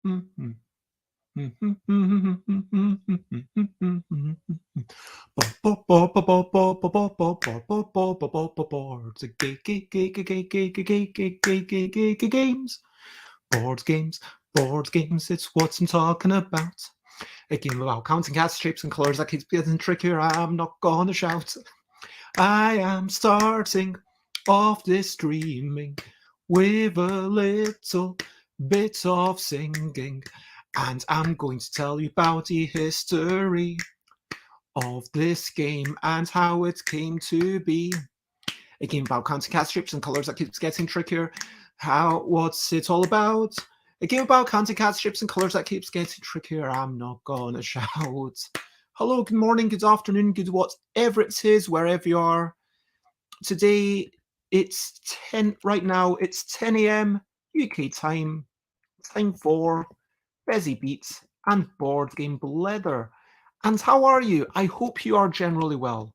Games, board games, it's what I'm talking about. A game about counting cats, shapes, and colors that keeps getting trickier. I'm not gonna shout. I am starting off this streaming with a little bit of singing, and I'm going to tell you about the history of this game and how it came to be. A game about counting cat shapes and colors that keeps getting trickier. What's it all about? A game about counting cat shapes and colors that keeps getting trickier. I'm not gonna shout. Hello, good morning, good afternoon, good whatever it is, wherever you are. Today it's 10 right now, it's 10 a.m. UK time. Time for Busy Beats and Board Game Blether. And how are you? I hope you are generally well.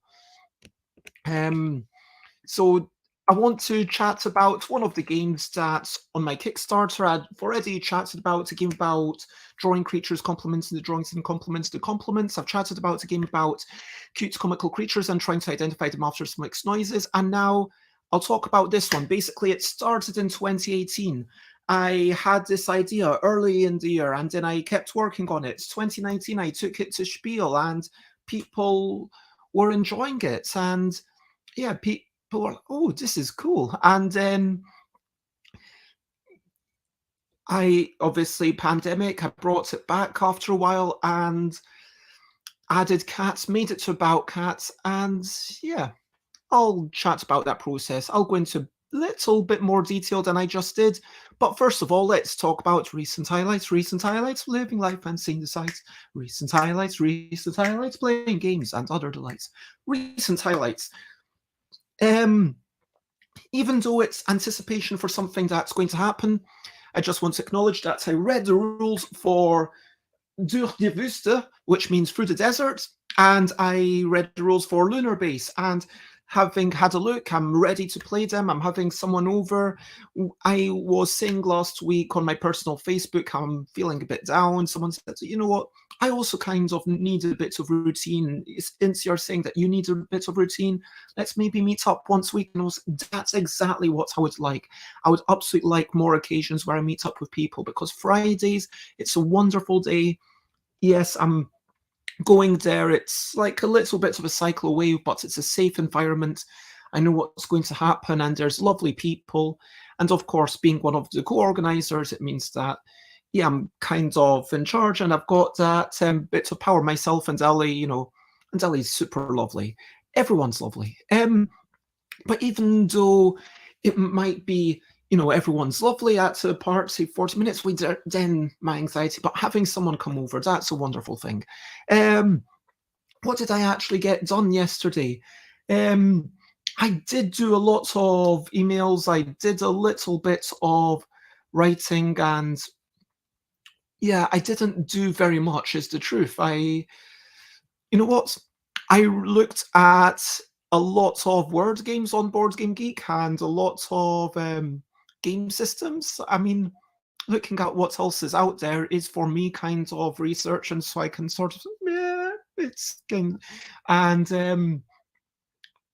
So I want to chat about one of the games that's on my Kickstarter. I've already chatted about a game about drawing creatures, complementing the drawings and complements the complements. I've chatted about a game about cute comical creatures and trying to identify them after some mixed noises. And now I'll talk about this one. Basically, it started in 2018. I had this idea early in the year and then I kept working on it. 2019, I took it to Spiel and people were enjoying it. And yeah, people were, oh, this is cool. And then I obviously pandemic, I brought it back after a while and added cats, made it to about cats. And yeah, I'll chat about that process. I'll go into a little bit more detail than I just did. But first of all, let's talk about recent highlights, living life and seeing the sights, recent highlights, playing games and other delights, recent highlights. Even though it's anticipation for something that's going to happen, I just want to acknowledge that I read the rules for Durch die Wüste, which means through the desert, and I read the rules for Lunar Base, and having had a look, I'm ready to play them. I'm having someone over. I was saying last week on my personal Facebook, I'm feeling a bit down. Someone said, you know what? I also kind of need a bit of routine. Since you're saying that you need a bit of routine, let's maybe meet up once a week. And that's exactly what I would like. I would absolutely like more occasions where I meet up with people, because Fridays, it's a wonderful day. Yes, I'm going there. It's like a little bit of a cycle away, but it's a safe environment. I know what's going to happen and there's lovely people. And of course, being one of the co-organizers, it means that, yeah, I'm kind of in charge and I've got that bit of power. Myself and Ellie, and Ellie's super lovely. Everyone's lovely. But even though it might be, everyone's lovely at a party, 40 minutes, then my anxiety, but having someone come over, that's a wonderful thing. What did I actually get done yesterday? I did do a lot of emails. I did a little bit of writing and yeah, I didn't do very much is the truth. You know what? I looked at a lot of word games on Board Game Geek and a lot of game systems. I mean, looking at what else is out there is for me kind of research, and so I can sort of, it's game. And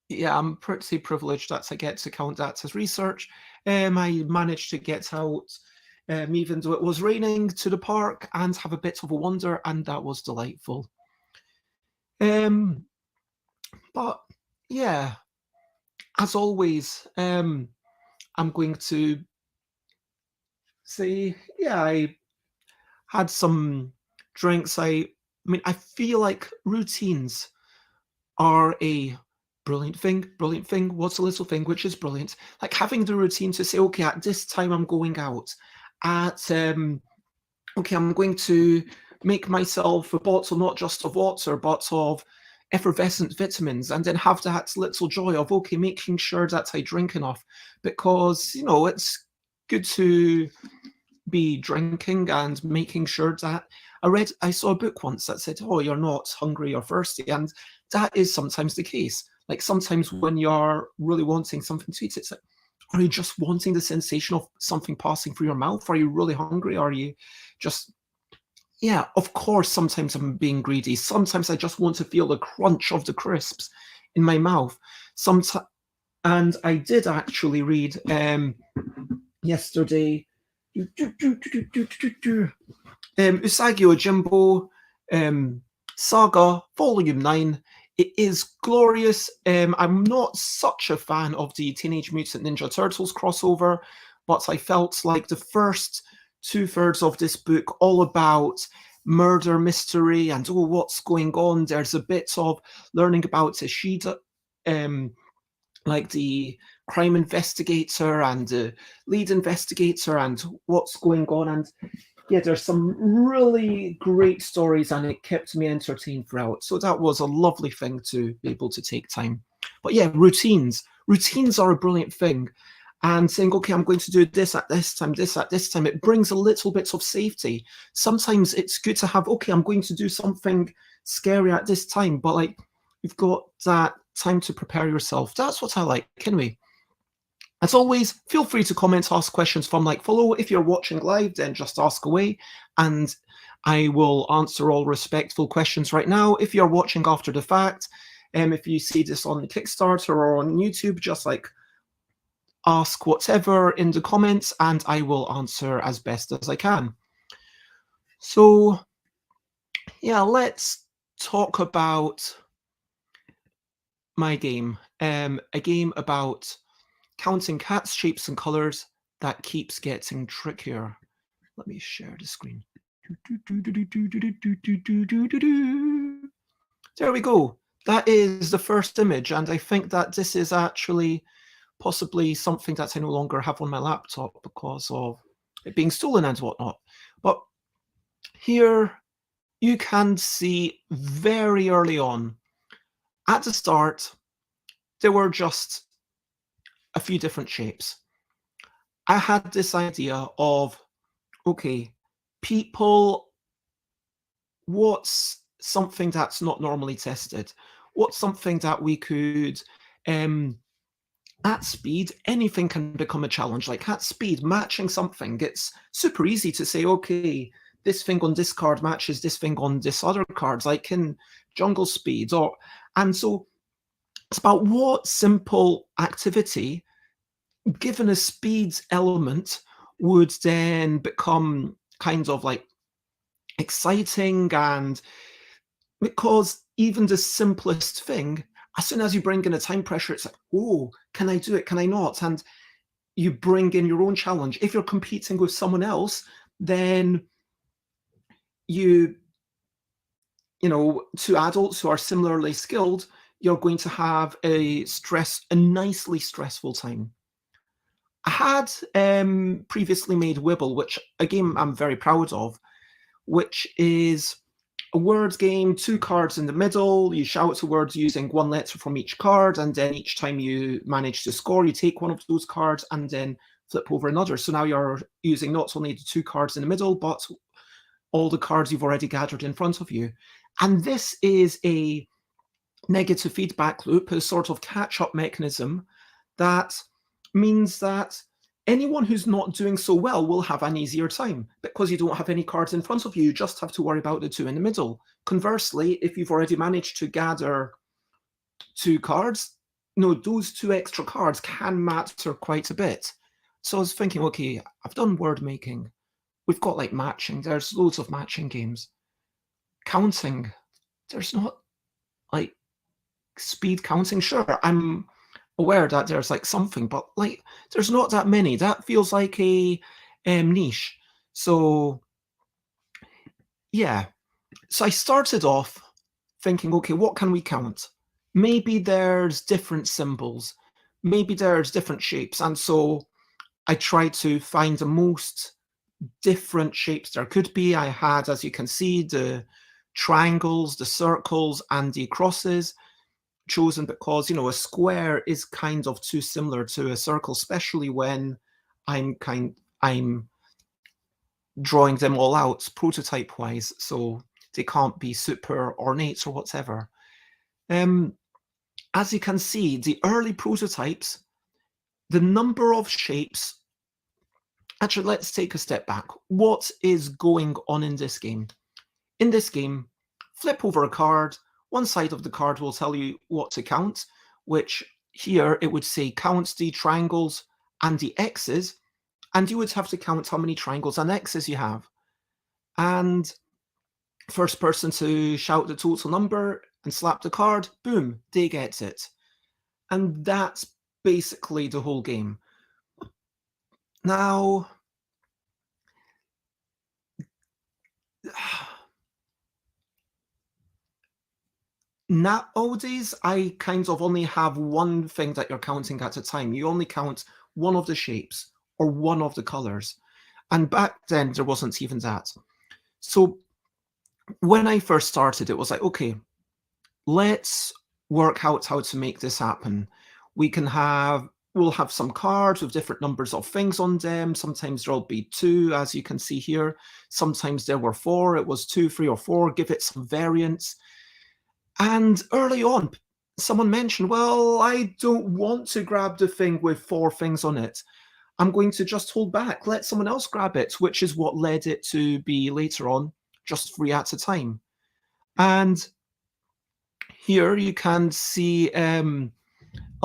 yeah, I'm pretty privileged that I get to count that as research. I managed to get out, even though it was raining, to the park and have a bit of a wander, and that was delightful. But yeah, as always, I'm going to say, yeah, I had some drinks. I mean, I feel like routines are a brilliant thing. What's a little thing which is brilliant? Like having the routine to say, okay, at this time I'm going out. Okay, I'm going to make myself a bottle not just of water, but of effervescent vitamins, and then have that little joy of, okay, making sure that I drink enough, because, it's good to be drinking and making sure that I saw a book once that said, oh, you're not hungry or thirsty. And that is sometimes the case. Like sometimes when you're really wanting something to eat, it's like, Are you just wanting the sensation of something passing through your mouth? Are you really hungry? Are you just, yeah, of course, sometimes I'm being greedy. Sometimes I just want to feel the crunch of the crisps in my mouth. And I did actually read yesterday Usagi Ojimbo Saga Volume 9. It is glorious. I'm not such a fan of the Teenage Mutant Ninja Turtles crossover, but I felt like the first 2/3 of this book, all about murder mystery and what's going on. There's a bit of learning about Ishida, like the crime investigator and the lead investigator and what's going on. And yeah, there's some really great stories, and it kept me entertained throughout. So that was a lovely thing to be able to take time. But yeah, routines. Routines are a brilliant thing. And saying, okay, I'm going to do this at this time, this at this time, it brings a little bit of safety. Sometimes it's good to have, okay, I'm going to do something scary at this time, but like you've got that time to prepare yourself. That's what I like, anyway. As always, feel free to comment, ask questions from like follow. If you're watching live, then just ask away, and I will answer all respectful questions right now. If you're watching after the fact, if you see this on Kickstarter or on YouTube, just like ask whatever in the comments, and I will answer as best as I can. So yeah, let's talk about my game. A game about counting cats, shapes, and colors that keeps getting trickier. Let me share the screen. There we go. That is the first image, and I think that this is actually possibly something that I no longer have on my laptop because of it being stolen and whatnot. But here you can see very early on, at the start, there were just a few different shapes. I had this idea of, okay, people, what's something that's not normally tested? What's something that we could, at speed, anything can become a challenge. Like at speed, matching something, it's super easy to say, okay, this thing on this card matches this thing on this other card, like in Jungle Speed. And so it's about what simple activity, given a speed element, would then become kind of like exciting. And because even the simplest thing, as soon as you bring in a time pressure, it's like, oh, can I do it? Can I not? And you bring in your own challenge. If you're competing with someone else, then you know, two adults who are similarly skilled, you're going to have a nicely stressful time. I had previously made Wibble, which a game I'm very proud of, which is a word game, 2 cards in the middle. You shout the words using 1 letter from each card, and then each time you manage to score, you take one of those cards and then flip over another. So now you're using not only the 2 cards in the middle, but all the cards you've already gathered in front of you. And this is a negative feedback loop, a sort of catch-up mechanism that means that anyone who's not doing so well will have an easier time because you don't have any cards in front of you. You just have to worry about the 2 in the middle. Conversely, if you've already managed to gather 2 cards, no, those 2 extra cards can matter quite a bit. So I was thinking, okay, I've done word making. We've got like matching. There's loads of matching games. Counting. There's not like speed counting. Sure, I'm aware that there's like something, but like there's not that many. That feels like a niche. So yeah, so I started off thinking, okay, what can we count? Maybe there's different symbols, maybe there's different shapes. And so I tried to find the most different shapes there could be. I had, as you can see, the triangles, the circles, and the crosses chosen because, you know, a square is kind of too similar to a circle, especially when I'm drawing them all out prototype wise, so they can't be super ornate or whatever. As you can see, the early prototypes, the number of shapes. Actually, let's take a step back. What is going on in this game? In this game, flip over a card. One side of the card will tell you what to count, which here it would say count the triangles and the X's, and you would have to count how many triangles and X's you have. And first person to shout the total number and slap the card, boom, they get it. And that's basically the whole game. Now, nowadays, I kind of only have one thing that you're counting at a time. You only count one of the shapes or one of the colors. And back then, there wasn't even that. So when I first started, it was like, okay, let's work out how to make this happen. We'll have some cards with different numbers of things on them. Sometimes there'll be 2, as you can see here. Sometimes there were 4. It was 2, 3, or 4. Give it some variance. And early on, someone mentioned, well, I don't want to grab the thing with 4 things on it. I'm going to just hold back, let someone else grab it, which is what led it to be later on just 3 at a time. And here you can see a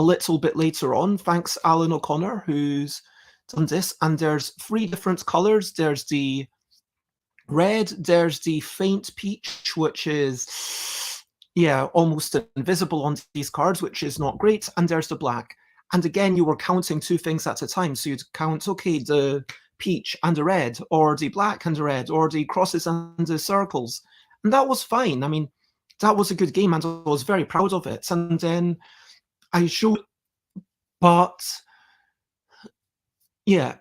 little bit later on, thanks Alan O'Connor, who's done this. And there's 3 different colors. There's the red, there's the faint peach, which is, yeah, almost invisible on these cards, which is not great. And there's the black. And again, you were counting 2 things at a time. So you'd count, okay, the peach and the red, or the black and the red, or the crosses and the circles. And that was fine. I mean, that was a good game, and I was very proud of it. And then I showed, but yeah,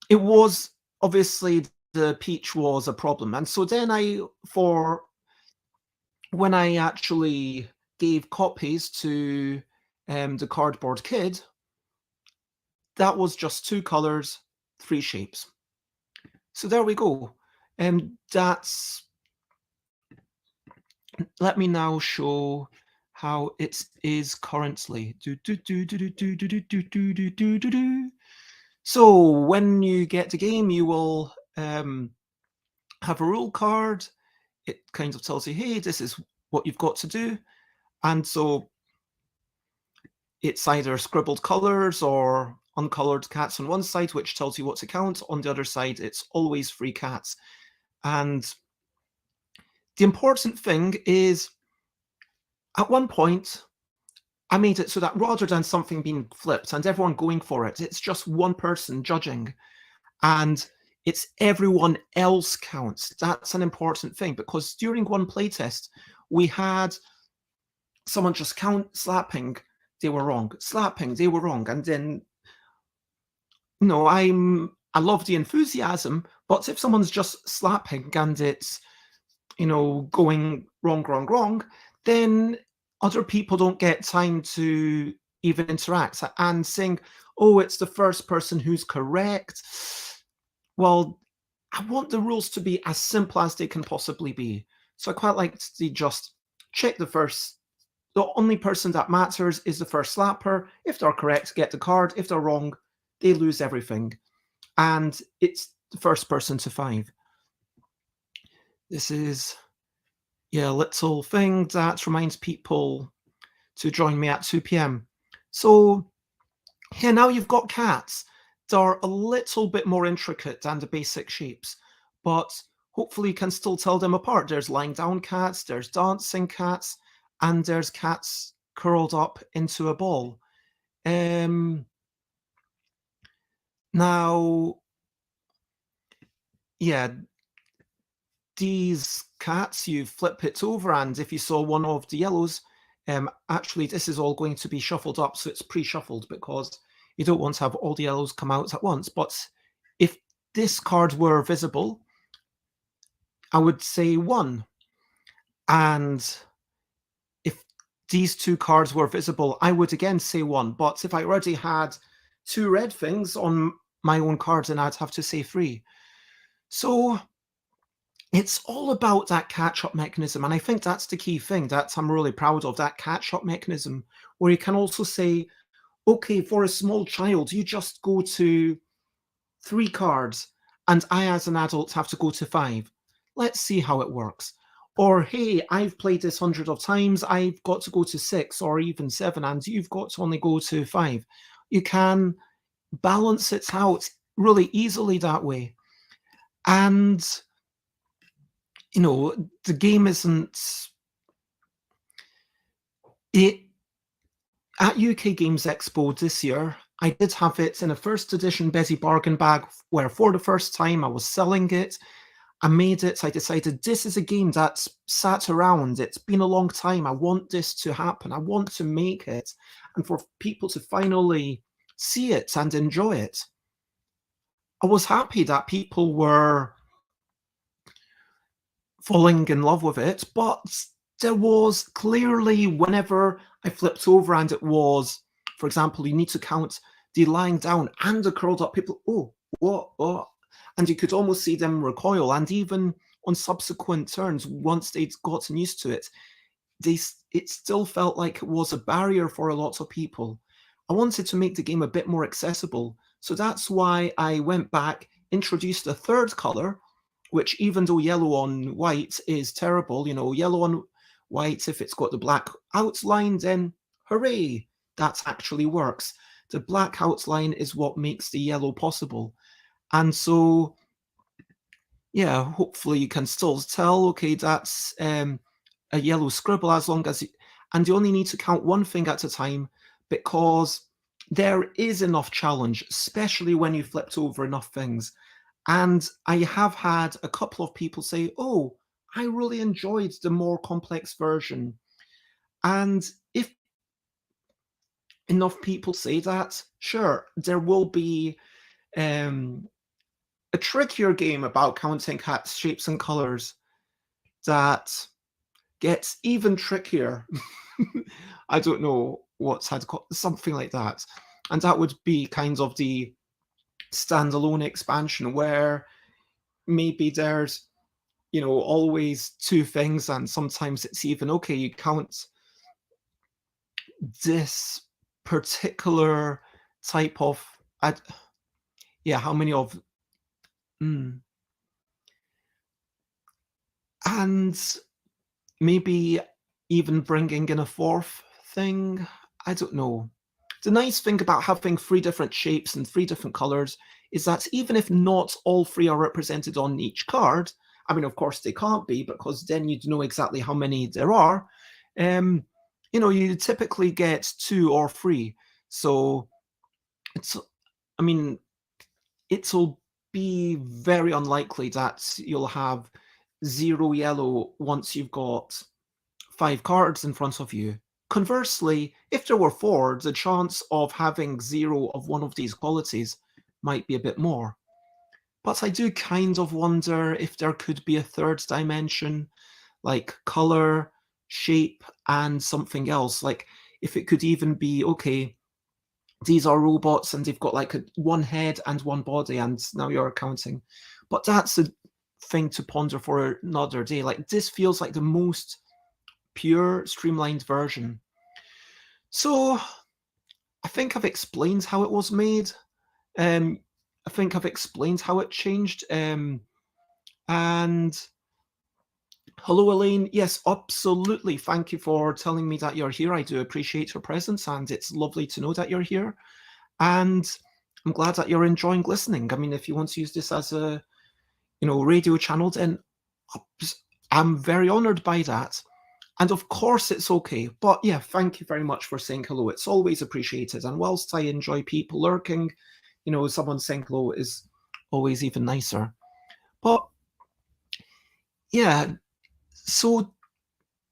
it was obviously the peach was a problem. And so then when I actually gave copies to the Cardboard Kid, that was just 2 colors, 3 shapes. So there we go. Let me now show how it is currently. So when you get the game, you will have a rule card. It kind of tells you, hey, this is what you've got to do. And so it's either scribbled colors or uncolored cats on one side, which tells you what to count. On the other side, it's always 3 cats. And the important thing is, at one point, I made it so that rather than something being flipped and everyone going for it, it's just one person judging. And it's everyone else counts. That's an important thing, because during one playtest, we had someone just slapping, they were wrong, slapping, they were wrong. And then, you know, I love the enthusiasm, but if someone's just slapping and it's, you know, going wrong, then other people don't get time to even interact. And saying, oh, it's the first person who's correct. Well, I want the rules to be as simple as they can possibly be. So I quite like to just check the only person that matters is the first slapper. If they're correct, get the card. If they're wrong, they lose everything. And it's the first person to 5. This is, yeah, a little thing that reminds people to join me at 2 p.m. So here now you've got cats. They're a little bit more intricate than the basic shapes, but hopefully you can still tell them apart. There's lying down cats, there's dancing cats, and there's cats curled up into a ball. Now, yeah, these cats, you flip it over, and if you saw one of the yellows, actually this is all going to be shuffled up, so it's pre-shuffled because you don't want to have all the yellows come out at once. But if this card were visible, I would say 1. And if these 2 cards were visible, I would again say 1. But if I already had 2 red things on my own cards, then I'd have to say 3. So it's all about that catch-up mechanism. And I think that's the key thing that I'm really proud of, that catch-up mechanism, where you can also say, okay, for a small child, you just go to 3 cards, and I, as an adult, have to go to 5. Let's see how it works. Or, hey, I've played this hundreds of times, I've got to go to 6 or even 7, and you've got to only go to 5. You can balance it out really easily that way. And, you know, the game isn't... At UK Games Expo this year, I did have it in a first edition Busy Bargain bag, where for the first time I was selling it. I made it. I decided this is a game that's sat around. It's been a long time. I want this to happen. I want to make it, and for people to finally see it and enjoy it. I was happy that people were falling in love with it, but there was clearly, whenever I flipped over and it was, for example, you need to count the lying down and the curled up, people, oh, what? And you could almost see them recoil. And even on subsequent turns, once they'd gotten used to it, it still felt like it was a barrier for a lot of people. I wanted to make the game a bit more accessible. So that's why I went back, introduced a third color, which, even though yellow on white is terrible, you know, yellow on white, if it's got the black outline, then hooray, that actually works. The black outline is what makes the yellow possible. And so, yeah, hopefully you can still tell, okay, that's a yellow scribble, as long as... and you only need to count one thing at a time, because there is enough challenge, especially when you flipped over enough things. And I have had a couple of people say, oh, I really enjoyed the more complex version. And if enough people say that, sure, there will be a trickier game about counting hats, shapes, and colors that gets even trickier. I don't know what's had something like that. And that would be kind of the standalone expansion, where maybe there's, you know, always 2 things, and sometimes it's even, okay, you count this particular type of... yeah, how many of... and maybe even bringing in a 4th thing. I don't know. The nice thing about having 3 different shapes and 3 different colors is that even if not all 3 are represented on each card, I mean, of course they can't be, because then you'd know exactly how many there are. You know, you typically get 2 or 3. So it's, I mean, it'll be very unlikely that you'll have 0 yellow once you've got 5 cards in front of you. Conversely, if there were 4, the chance of having 0 of one of these qualities might be a bit more. But I do kind of wonder if there could be a 3rd dimension, like color, shape, and something else. Like, if it could even be, okay, these are robots and they've got like one head and one body, and now you're counting. But that's a thing to ponder for another day. Like, this feels like the most pure, streamlined version. So I think I've explained how it was made. I think I've explained how it changed. And hello, Elaine. Yes, absolutely. Thank you for telling me that you're here. I do appreciate your presence, and it's lovely to know that you're here. And I'm glad that you're enjoying listening. I mean, if you want to use this as a, you know, radio channel, then I'm very honored by that. And of course it's okay. But yeah, thank you very much for saying hello. It's always appreciated. And whilst I enjoy people lurking, you know, someone saying hello is always even nicer. But yeah, so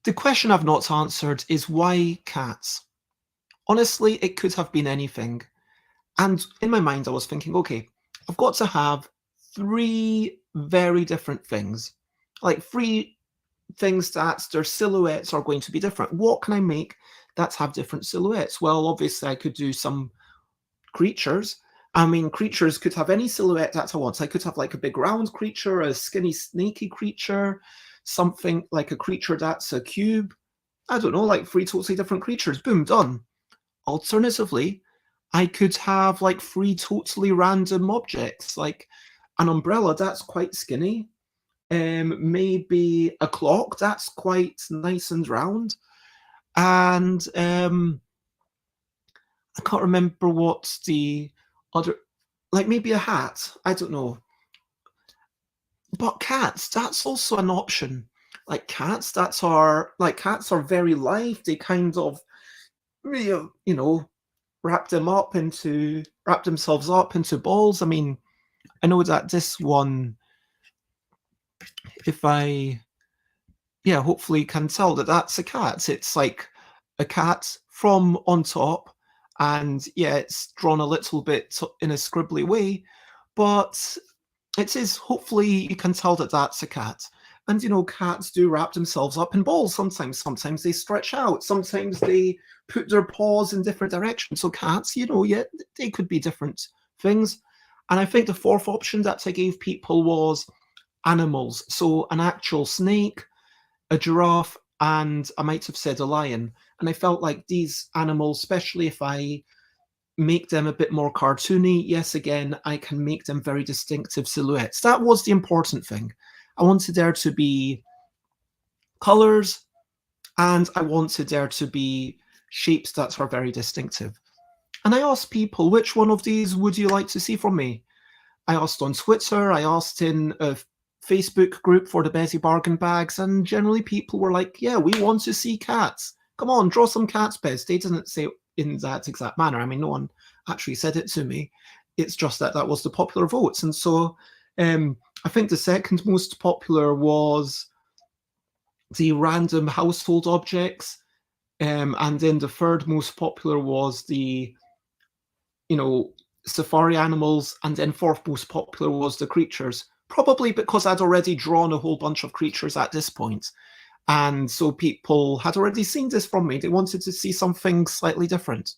the question I've not answered is, why cats? Honestly, it could have been anything. And in my mind, I was thinking, okay, I've got to have 3 very different things. Like 3 things that their silhouettes are going to be different. What can I make that have different silhouettes? Well, obviously I could do some creatures. I mean, creatures could have any silhouette that I want. I could have like a big round creature, a skinny snaky creature, something like a creature that's a cube. I don't know, like 3 totally different creatures. Boom, done. Alternatively, I could have like 3 totally random objects, like an umbrella, that's quite skinny. Maybe a clock, that's quite nice and round. And I can't remember what the other, like maybe a hat, I don't know. But cats, that's also an option. Like cats, cats are very live. They kind of, you know, wrap themselves up into balls. I mean, I know that this one, if I, yeah, hopefully can tell that that's a cat. It's like a cat from on top, and yeah, it's drawn a little bit in a scribbly way, but it is, hopefully you can tell that that's a cat. And you know, cats do wrap themselves up in balls sometimes. Sometimes they stretch out. Sometimes they put their paws in different directions. So cats, you know, yeah, they could be different things. And I think the fourth option that I gave people was animals. So an actual snake, a giraffe, and I might have said a lion. And I felt like these animals, especially if I make them a bit more cartoony, yes, again, I can make them very distinctive silhouettes. That was the important thing. I wanted there to be colors, and I wanted there to be shapes that are very distinctive. And I asked people, which one of these would you like to see from me? I asked on Twitter, I asked in a Facebook group for the Bezzy Bargain Bags, and generally people were like, yeah, we want to see cats. Come on, draw some cats, Bez. They didn't say it in that exact manner. I mean, no one actually said it to me. It's just that that was the popular votes. And so I think the second most popular was the random household objects. And then the third most popular was the, you know, safari animals. And then fourth most popular was the creatures. Probably because I'd already drawn a whole bunch of creatures at this point. And so people had already seen this from me. They wanted to see something slightly different.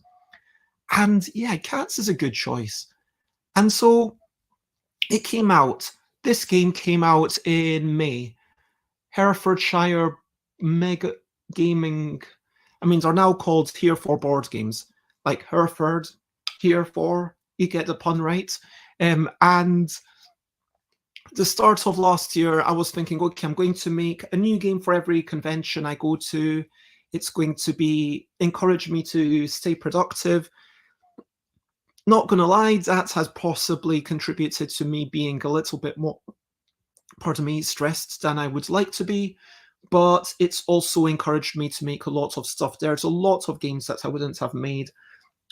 And yeah, cats is a good choice. And so it came out. This game came out in May. Herefordshire Mega Gaming. I mean, they're now called Here For board games. Like Hereford, Here For. You get the pun right. And the start of last year, I was thinking, okay, I'm going to make a new game for every convention I go to. It's going to be encourage me to stay productive. Not going to lie, that has possibly contributed to me being a little bit more, pardon me, stressed than I would like to be. But it's also encouraged me to make a lot of stuff. There's a lot of games that I wouldn't have made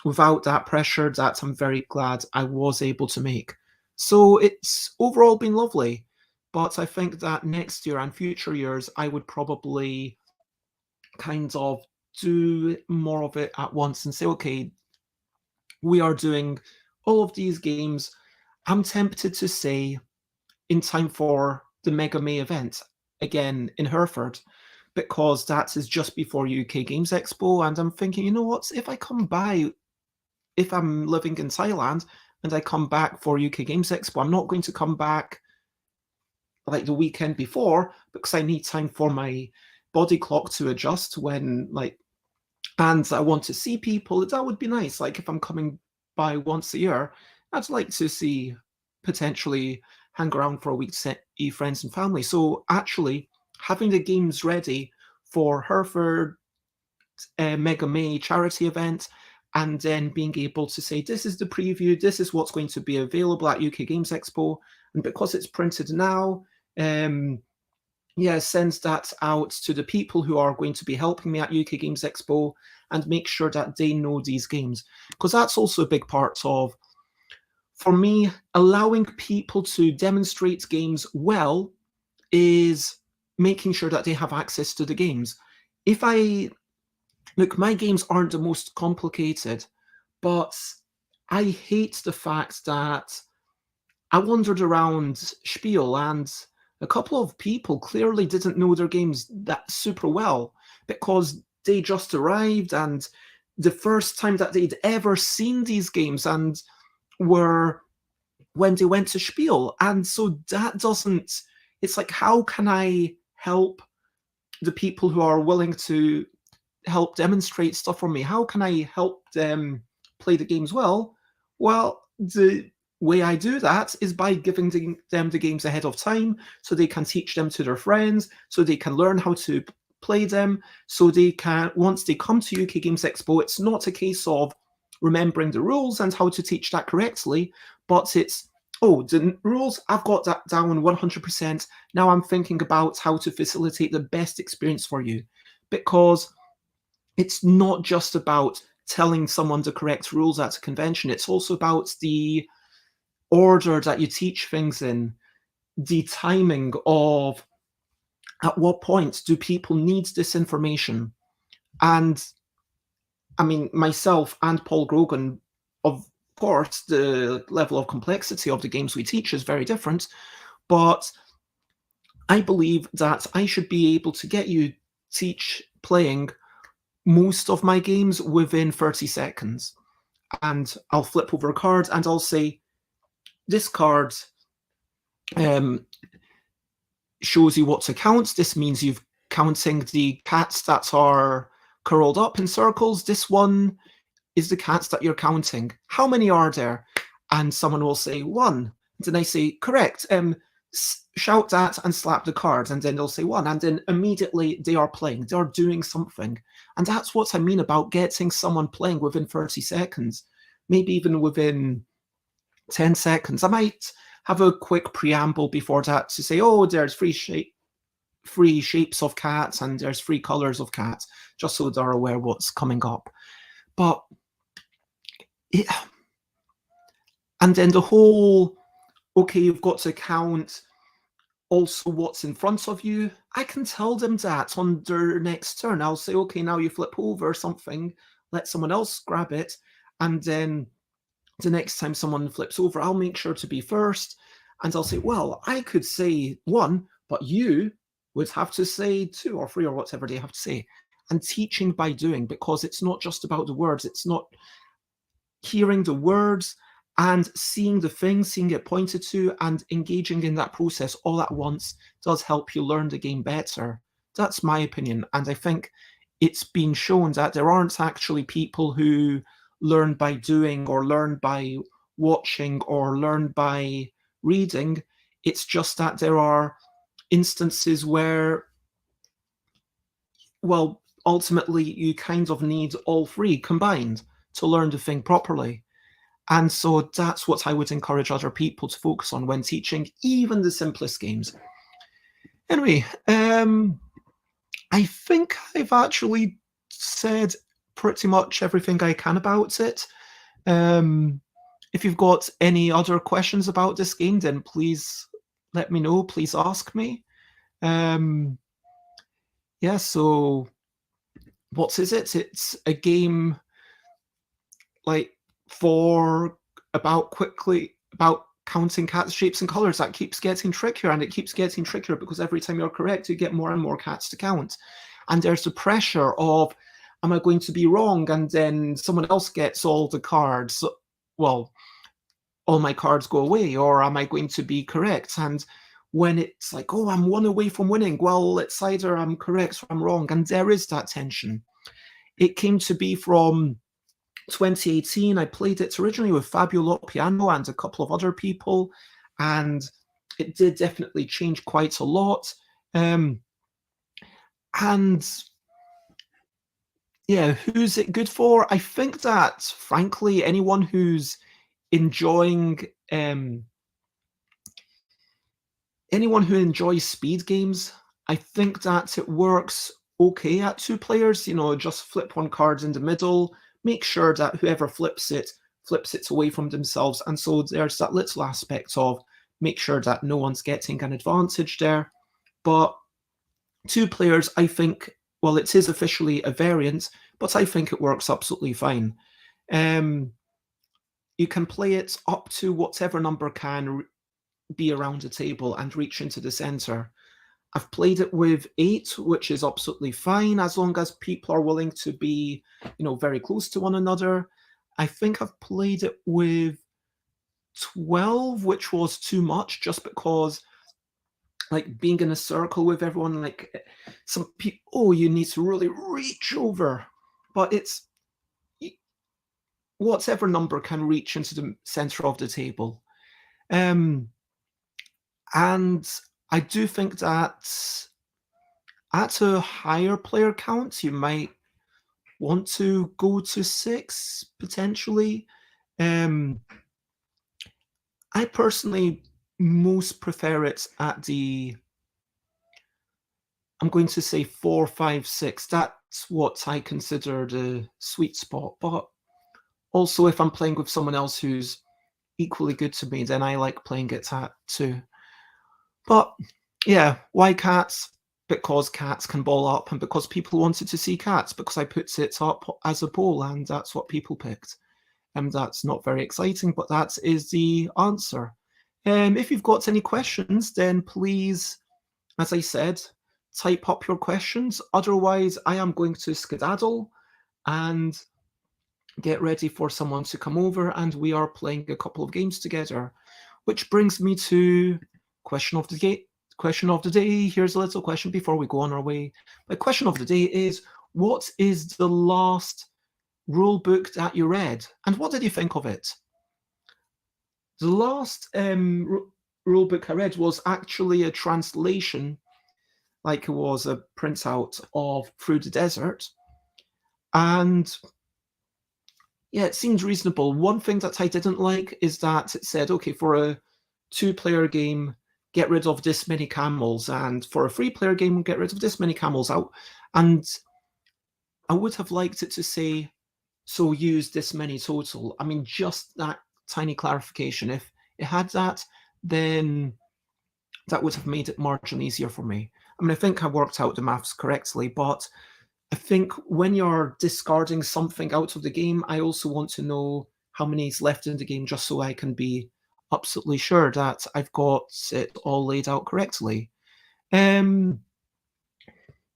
without that pressure that I'm very glad I was able to make. So it's overall been lovely, but I think that next year and future years, I would probably kind of do more of it at once and say, okay, we are doing all of these games. I'm tempted to say in time for the Mega May event, again in Hereford, because that is just before UK Games Expo. And I'm thinking, you know what, if I come by, if I'm living in Thailand and I come back for UK Games Expo, I'm not going to come back like the weekend before because I need time for my body clock to adjust when and I want to see people. That would be nice. Like if I'm coming by once a year, I'd like to see, potentially hang around for a week, see friends and family. So actually having the games ready for Hereford Mega May charity event, and then being able to say, this is the preview, this is what's going to be available at UK Games Expo. And because it's printed now, yeah, sends that out to the people who are going to be helping me at UK Games Expo and make sure that they know these games. Because that's also a big part of, for me, allowing people to demonstrate games well is making sure that they have access to the games. Look, my games aren't the most complicated, but I hate the fact that I wandered around Spiel and a couple of people clearly didn't know their games that super well because they just arrived and the first time that they'd ever seen these games and were when they went to Spiel. And so that doesn't, it's like, how can I help the people who are willing to help demonstrate stuff for me? How can I help them play the games well? Well, the way I do that is by giving them the games ahead of time so they can teach them to their friends, so they can learn how to play them, so they can, once they come to UK Games Expo, it's not a case of remembering the rules and how to teach that correctly, but it's, oh, the rules, I've got that down 100%. Now I'm thinking about how to facilitate the best experience for you. Because it's not just about telling someone the correct rules at a convention. It's also about the order that you teach things in, the timing of at what point do people need this information. And I mean, myself and Paul Grogan, of course, the level of complexity of the games we teach is very different, but I believe that I should be able to get you teach playing most of my games within 30 seconds. And I'll flip over a card and I'll say, this card shows you what to count. This means you've counting the cats that are curled up in circles. This one is the cats that you're counting. How many are there? And someone will say 1. Then I say, correct. Shout that and slap the card, and then they'll say 1, and then immediately they are playing. They are doing something. And that's what I mean about getting someone playing within 30 seconds, maybe even within 10 seconds. I might have a quick preamble before that to say, oh, there's three shapes of cats and there's 3 colors of cats, just so they're aware what's coming up. But and then the whole, okay, you've got to count also what's in front of you. I can tell them that on their next turn. I'll say, okay, now you flip over something, let someone else grab it, and then the next time someone flips over, I'll make sure to be first, and I'll say, well, I could say 1, but you would have to say 2 or 3 or whatever they have to say. And teaching by doing, because it's not just about the words, it's not hearing the words and seeing the thing, seeing it pointed to, and engaging in that process all at once does help you learn the game better. That's my opinion. And I think it's been shown that there aren't actually people who learn by doing or learn by watching or learn by reading. It's just that there are instances where, well, ultimately you kind of need all 3 combined to learn the thing properly. And so that's what I would encourage other people to focus on when teaching even the simplest games. Anyway, I think I've actually said pretty much everything I can about it. If you've got any other questions about this game, then please let me know. Please ask me. Yeah, so what is it? It's a game like about counting cats, shapes, and colors that keeps getting trickier, and it keeps getting trickier because every time you're correct, you get more and more cats to count. And there's the pressure of, am I going to be wrong? And then someone else gets all the cards. Well, all my cards go away, or am I going to be correct? And when it's like, oh, I'm 1 away from winning, well, it's either I'm correct or I'm wrong. And there is that tension. It came to be from 2018. I played it originally with Fabio Loppiano and a couple of other people, and it did definitely change quite a lot. And yeah, who's it good for? I think that, frankly, anyone who's enjoying, anyone who enjoys speed games, I think that it works okay at 2 players. You know, just flip 1 card in the middle, make sure that whoever flips it away from themselves. And so there's that little aspect of make sure that no one's getting an advantage there. But 2 players, I think, well, it is officially a variant, but I think it works absolutely fine. You can play it up to whatever number can be around the table and reach into the center. I've played it with 8, which is absolutely fine as long as people are willing to be, you know, very close to one another. I think I've played it with 12, which was too much, just because, like, being in a circle with everyone, like, some people, oh, you need to really reach over. But it's, whatever number can reach into the center of the table. And I do think that at a higher player count, you might want to go to 6 potentially. I personally most prefer it at the, I'm going to say 4, 5, 6. That's what I consider the sweet spot. But also, if I'm playing with someone else who's equally good to me, then I like playing it at 2. But yeah, why cats? Because cats can ball up, and because people wanted to see cats, because I put it up as a poll, and that's what people picked. And that's not very exciting, but that is the answer. If you've got any questions, then please, as I said, type up your questions. Otherwise, I am going to skedaddle and get ready for someone to come over, and we are playing a couple of games together. Which brings me to question of the day. Question of the day. Here's a little question before we go on our way. My question of the day is, what is the last rule book that you read, and what did you think of it? The last rule book I read was actually a translation, like it was a printout of Through the Desert, and yeah, it seemed reasonable. One thing that I didn't like is that it said, okay, for a 2-player game, get rid of this many camels, and for a 3-player game, get rid of this many camels out. And I would have liked it to say, so use this many total. I mean, just that tiny clarification. If it had that, then that would have made it marginally easier for me. I mean, I think I worked out the maths correctly, but I think when you're discarding something out of the game, I also want to know how many is left in the game, just so I can be absolutely sure that I've got it all laid out correctly. Yeah,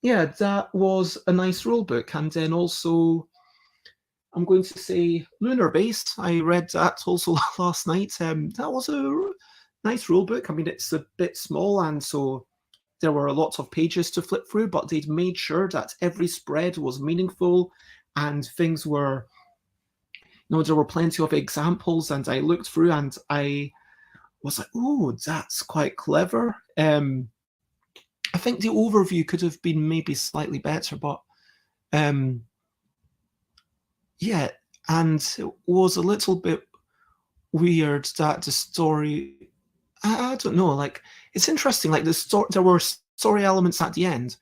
that was a nice rule book. And then also, I'm going to say Lunar Base. I read that also last night. That was a nice rule book. I mean, it's a bit small, and so there were a lot of pages to flip through, but they'd made sure that every spread was meaningful and things were, there were plenty of examples, and I looked through and I was like, oh, that's quite clever. I think the overview could have been maybe slightly better, but yeah, and it was a little bit weird that the story, I don't know, like, it's interesting, like there were story elements at the end,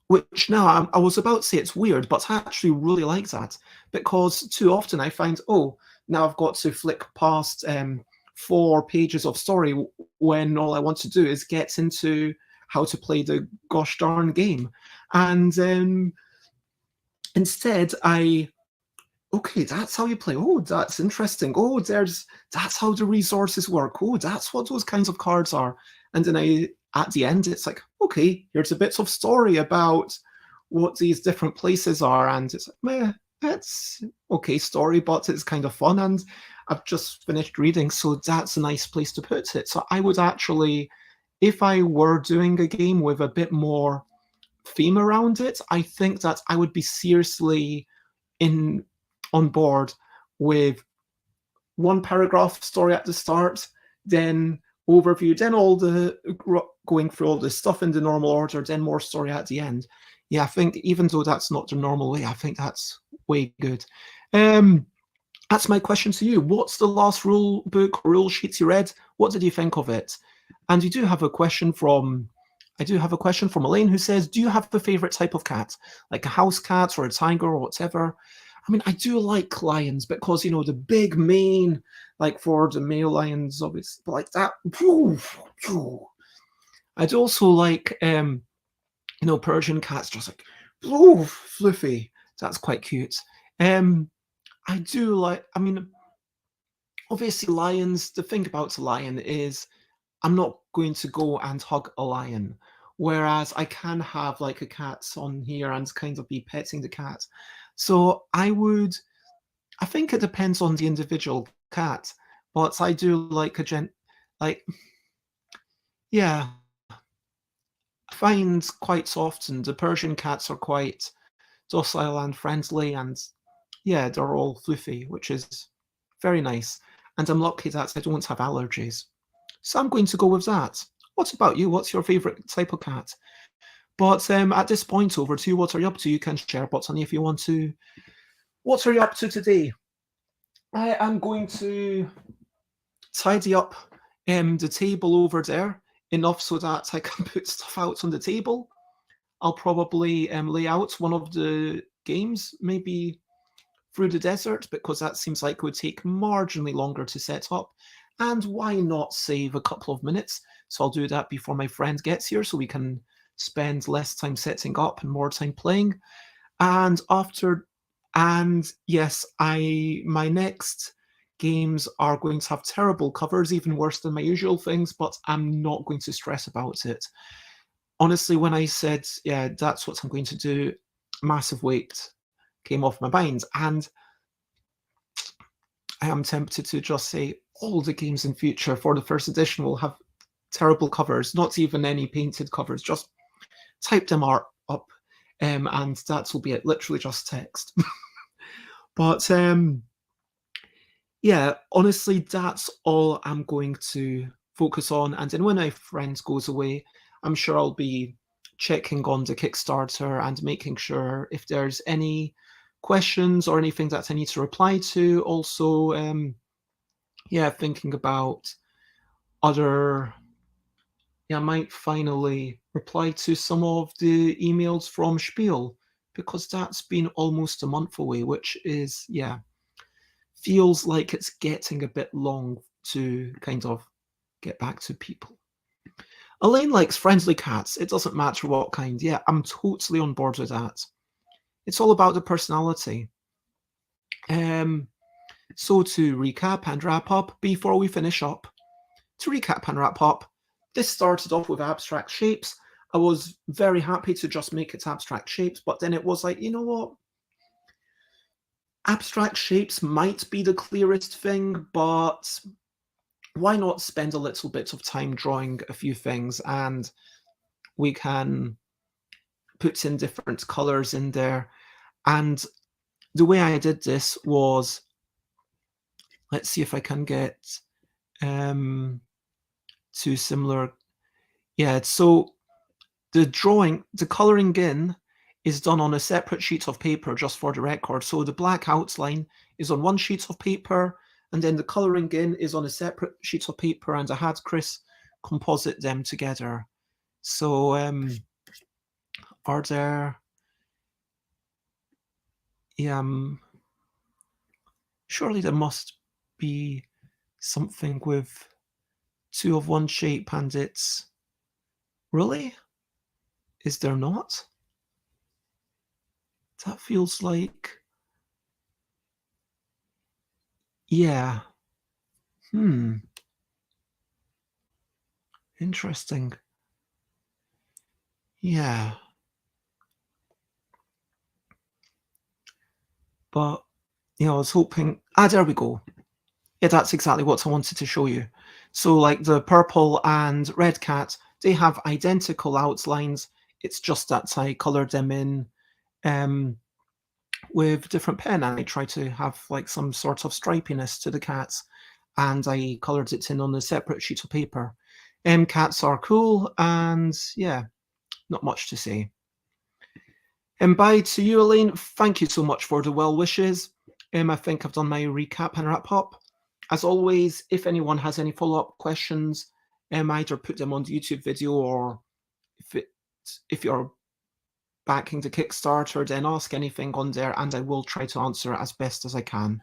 which now I was about to say it's weird, but I actually really like that, because too often I find, oh, now I've got to flick past 4 pages of story when all I want to do is get into how to play the gosh darn game. And instead okay, that's how you play. Oh, that's interesting. Oh, that's how the resources work. Oh, that's what those kinds of cards are. And then at the end, it's like, okay, here's a bit of story about what these different places are. And it's like, meh, that's okay story, but it's kind of fun. And I've just finished reading, so that's a nice place to put it. So I would actually, if I were doing a game with a bit more theme around it, I think that I would be seriously on board with 1 paragraph story at the start, then overview, then all the going through all the stuff in the normal order, then more story at the end. Yeah, I think even though that's not the normal way, I think that's way good. That's my question to you. What's the last rule book or rule sheets you read? What did you think of it? And I do have a question from Elaine, who says, do you have a favorite type of cat, like a house cat or a tiger or whatever? I mean, I do like lions because, the big mane, like for the male lions, obviously, like that. I'd also like, Persian cats, just like, fluffy. That's quite cute. I do like, I mean, obviously lions, the thing about a lion is I'm not going to go and hug a lion, whereas I can have like a cat on here and kind of be petting the cat. So I think it depends on the individual cat, but I do like yeah, I find quite often the Persian cats are quite docile and friendly, and yeah, they're all fluffy, which is very nice. And I'm lucky that I don't have allergies. So I'm going to go with that. What about you? What's your favourite type of cat? But at this point, over to you. What are you up to? You can share, but honey, if you want to. What are you up to today? I am going to tidy up the table over there enough so that I can put stuff out on the table. I'll probably lay out one of the games, maybe Through the Desert, because that seems like it would take marginally longer to set up. And why not save a couple of minutes? So I'll do that before my friend gets here so we can spend less time setting up and more time playing. And yes, my next games are going to have terrible covers, even worse than my usual things, but I'm not going to stress about it. Honestly, when I said, yeah, that's what I'm going to do, massive weight came off my mind. And I am tempted to just say all the games in future for the first edition will have terrible covers, not even any painted covers, just type them up, and that will be it, literally just text. But yeah, honestly, that's all I'm going to focus on. And then when my friend goes away, I'm sure I'll be checking on the Kickstarter and making sure if there's any questions or anything that I need to reply to. Also, yeah, thinking about other. Yeah, I might finally reply to some of the emails from Spiel, because that's been almost a month away, which is, yeah, feels like it's getting a bit long to kind of get back to people. Elaine likes friendly cats. It doesn't matter what kind. Yeah, I'm totally on board with that. It's all about the personality. So to recap and wrap up, before we finish up, this started off with abstract shapes. I was very happy to just make it abstract shapes, but then it was like, you know what? Abstract shapes might be the clearest thing, but why not spend a little bit of time drawing a few things, and we can put in different colors in there. And the way I did this was, let's see if I can get two similar. Yeah, so the coloring in is done on a separate sheet of paper, just for the record. So the black outline is on one sheet of paper, and then the coloring in is on a separate sheet of paper, and I had Chris composite them together. So are there, yeah, surely there must be something with two of one shape, and it's, really? Is there not? That feels like, yeah. Interesting. Yeah. But, I was hoping, there we go. Yeah, that's exactly what I wanted to show you. So like the purple and red cat, they have identical outlines. It's just that I colored them in with different pen, and I try to have like some sort of stripiness to the cats, and I colored it in on a separate sheet of paper. Cats are cool, and yeah, not much to say. And bye to you, Elaine. Thank you so much for the well wishes. I think I've done my recap and wrap up. As always, if anyone has any follow-up questions, either put them on the YouTube video, or if you're backing the Kickstarter, then ask anything on there, and I will try to answer as best as I can.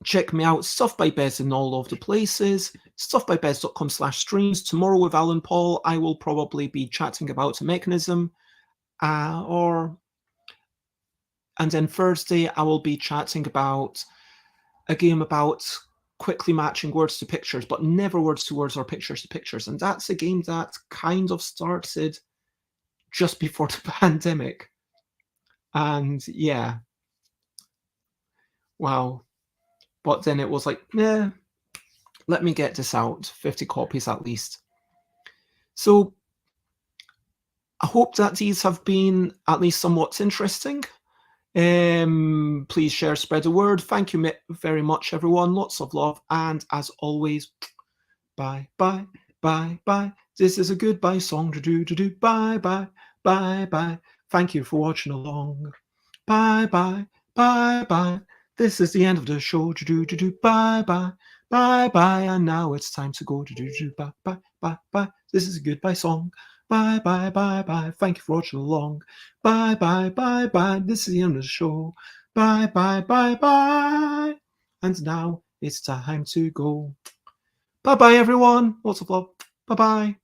Check me out, Stuff by Bez, in all of the places. stuffbybez.com/streams. Tomorrow with Alan Paul, I will probably be chatting about a mechanism, and then Thursday I will be chatting about a game about quickly matching words to pictures, but never words to words or pictures to pictures. And that's a game that kind of started just before the pandemic. And yeah, wow. But then it was like, let me get this out, 50 copies at least. So I hope that these have been at least somewhat interesting. Please share, spread the word. Thank you very much, everyone. Lots of love. And as always, bye, bye, bye, bye. This is a goodbye song. Do, bye, bye, bye, bye. Thank you for watching along. Bye, bye, bye, bye. This is the end of the show. Bye, bye, bye, bye. And now it's time to go. Bye, bye, bye, bye. This is a goodbye song. Bye, bye, bye, bye. Thank you for watching along. Bye, bye, bye, bye. This is the end of the show. Bye, bye, bye, bye. And now it's time to go. Bye-bye, everyone. Lots of love. Bye-bye.